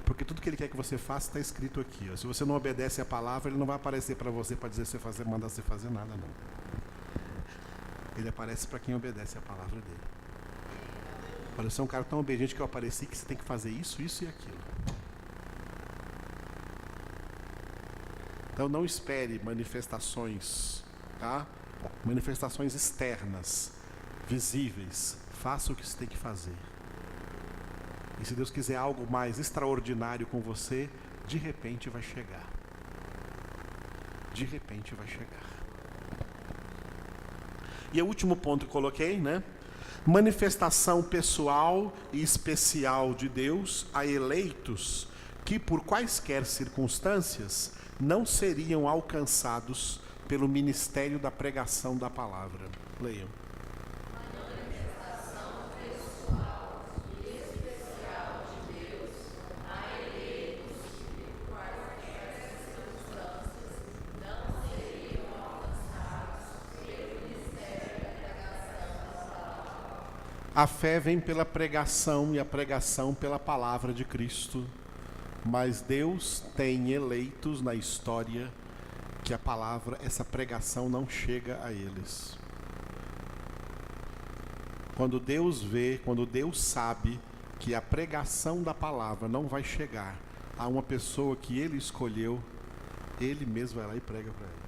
Porque tudo que Ele quer que você faça está escrito aqui. Ó. Se você não obedece a palavra, Ele não vai aparecer para você para dizer você fazer, mandar você fazer nada, não. Ele aparece para quem obedece a palavra dele. Olha, você é um cara tão obediente que eu apareci que você tem que fazer isso, isso e aquilo. Então não espere manifestações, tá? Manifestações externas, visíveis. Faça o que você tem que fazer. E se Deus quiser algo mais extraordinário com você, de repente vai chegar. De repente vai chegar. E o último ponto que coloquei, né? Manifestação pessoal e especial de Deus a eleitos que por quaisquer circunstâncias não seriam alcançados pelo ministério da pregação da palavra. Leiam. A fé vem pela pregação e a pregação pela palavra de Cristo. Mas Deus tem eleitos na história que a palavra, essa pregação não chega a eles. Quando Deus vê, quando Deus sabe que a pregação da palavra não vai chegar a uma pessoa que Ele escolheu, Ele mesmo vai lá e prega para ela.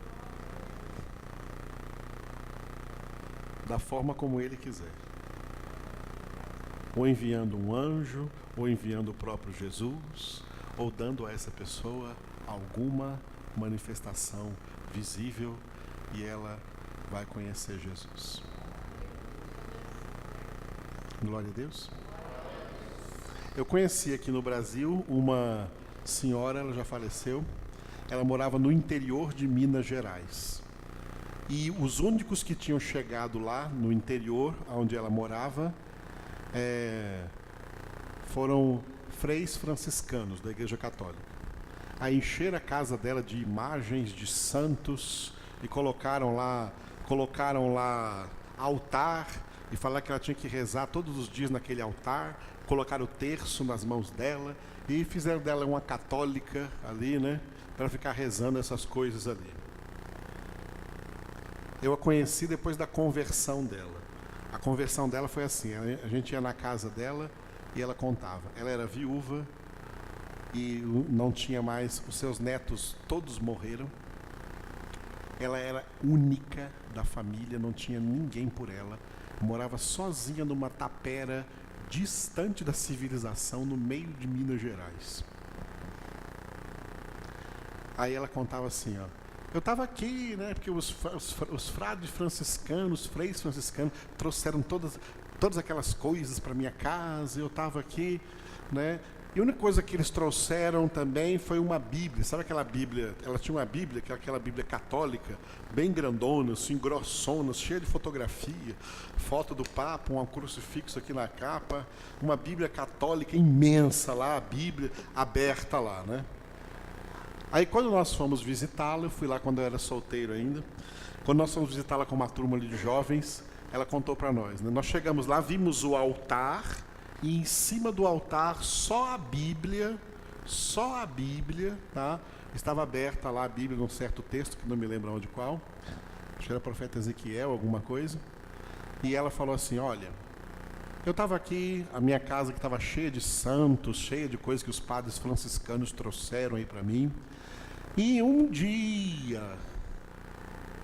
Da forma como Ele quiser. Ou enviando um anjo, ou enviando o próprio Jesus, ou dando a essa pessoa alguma manifestação visível e ela vai conhecer Jesus. Glória a Deus. Eu conheci aqui no Brasil uma senhora, ela já faleceu, ela morava no interior de Minas Gerais. E os únicos que tinham chegado lá no interior, onde ela morava, foram freis franciscanos da Igreja Católica. A encher a casa dela de imagens de santos e colocaram lá altar e falaram que ela tinha que rezar todos os dias naquele altar, colocaram o terço nas mãos dela e fizeram dela uma católica ali, né, para ficar rezando essas coisas ali. Eu a conheci depois da conversão dela. A conversão dela foi assim, a gente ia na casa dela e ela contava. Ela era viúva e não tinha mais, os seus netos todos morreram. Ela era única da família, não tinha ninguém por ela. Morava sozinha numa tapera distante da civilização, no meio de Minas Gerais. Aí ela contava assim, ó. Eu estava aqui, né, porque os frades franciscanos, os freis franciscanos, trouxeram todas aquelas coisas para minha casa, eu estava aqui, né, e a única coisa que eles trouxeram também foi uma Bíblia, sabe aquela Bíblia, ela tinha uma Bíblia, que é aquela Bíblia católica, bem grandona, assim, grossona, cheia de fotografia, foto do Papa, um crucifixo aqui na capa, uma Bíblia católica imensa lá, a Bíblia aberta lá, né. Aí quando nós fomos visitá-la, eu fui lá quando eu era solteiro ainda, quando nós fomos visitá-la com uma turma ali de jovens, ela contou para nós, né? Nós chegamos lá, vimos o altar e em cima do altar só a Bíblia, tá? Estava aberta lá a Bíblia num certo texto, que não me lembro onde qual, acho que era o profeta Ezequiel, alguma coisa, e ela falou assim: olha, eu estava aqui, a minha casa que estava cheia de santos, cheia de coisas que os padres franciscanos trouxeram aí para mim, e um dia,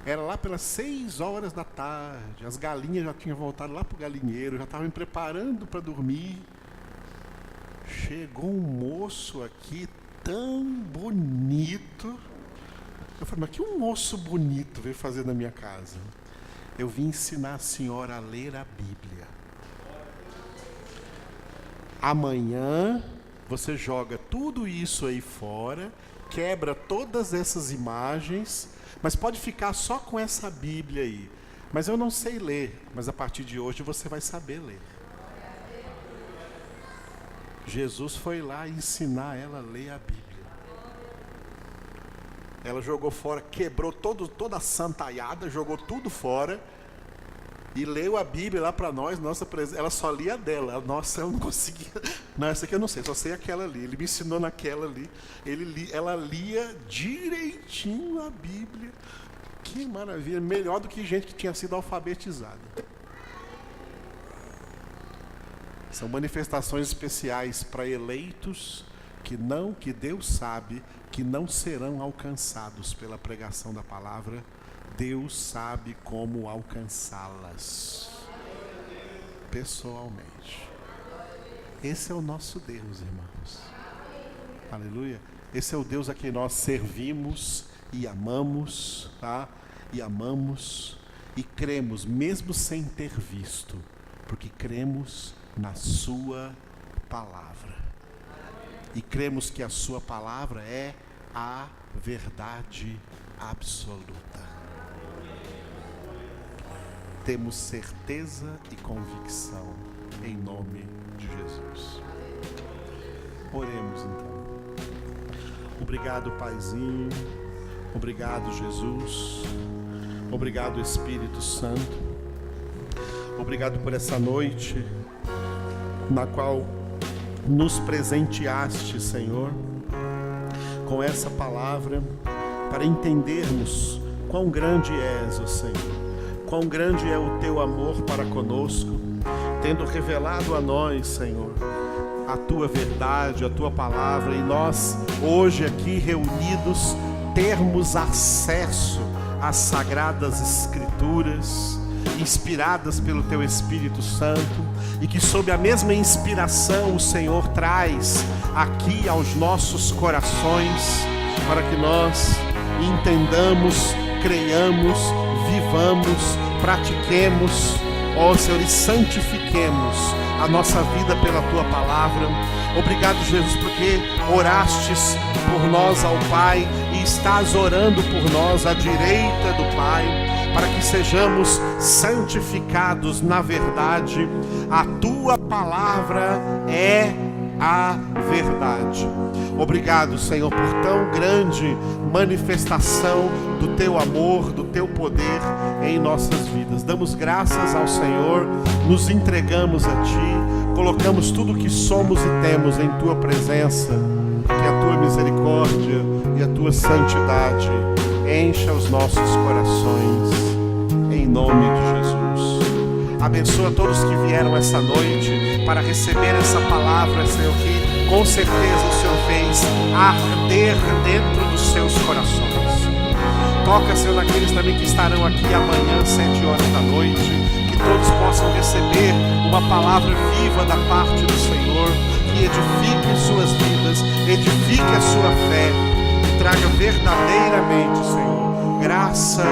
era lá pelas 6 horas da tarde, as galinhas já tinham voltado lá para o galinheiro, já estavam me preparando para dormir. Chegou um moço aqui tão bonito. Eu falei: mas que um moço bonito veio fazer na minha casa? Eu vim ensinar a senhora a ler a Bíblia. Amanhã você joga tudo isso aí fora, quebra todas essas imagens, mas pode ficar só com essa Bíblia aí. Mas eu não sei ler, mas a partir de hoje você vai saber ler. Jesus foi lá ensinar ela a ler a Bíblia. Ela jogou fora, quebrou toda a santaiada, jogou tudo fora e leu a Bíblia lá para nós. Ela só lia dela. Nossa, eu não conseguia. Não, essa aqui eu não sei, só sei aquela ali. Ele me ensinou naquela ali. Ela lia direitinho a Bíblia. Que maravilha, melhor do que gente que tinha sido alfabetizada. São manifestações especiais para eleitos que Deus sabe que não serão alcançados pela pregação da palavra. Deus sabe como alcançá-las pessoalmente. Esse é o nosso Deus, irmãos. Aleluia. Esse é o Deus a quem nós servimos e amamos, tá? E amamos e cremos, mesmo sem ter visto, porque cremos na sua palavra. E cremos que a sua palavra é a verdade absoluta. Temos certeza e convicção em nome de Jesus. Oremos então. Obrigado, Paizinho. Obrigado, Jesus. Obrigado, Espírito Santo. Obrigado por essa noite na qual nos presenteaste, Senhor, com essa palavra para entendermos quão grande és, ó Senhor. Quão grande é o teu amor para conosco, tendo revelado a nós, Senhor, a tua verdade, a tua palavra, e nós, hoje aqui reunidos, termos acesso às sagradas Escrituras, inspiradas pelo teu Espírito Santo, e que sob a mesma inspiração o Senhor traz aqui aos nossos corações, para que nós entendamos, creiamos, vivamos, pratiquemos, ó Senhor, e santifiquemos a nossa vida pela Tua Palavra. Obrigado, Jesus, porque orastes por nós ao Pai e estás orando por nós à direita do Pai, para que sejamos santificados na verdade. A Tua Palavra é a verdade. Obrigado, Senhor, por tão grande manifestação do Teu amor, do Teu poder em nossas vidas. Damos graças ao Senhor, nos entregamos a Ti, colocamos tudo o que somos e temos em Tua presença, que a Tua misericórdia e a Tua santidade encha os nossos corações, em nome de Jesus. Abençoa todos que vieram essa noite para receber essa palavra, Senhor, que com certeza o Senhor fez arder dentro dos seus corações. Toca, Senhor, naqueles também que estarão aqui amanhã, 7 horas da noite, que todos possam receber uma palavra viva da parte do Senhor, que edifique suas vidas, edifique a sua fé, e traga verdadeiramente, Senhor, graça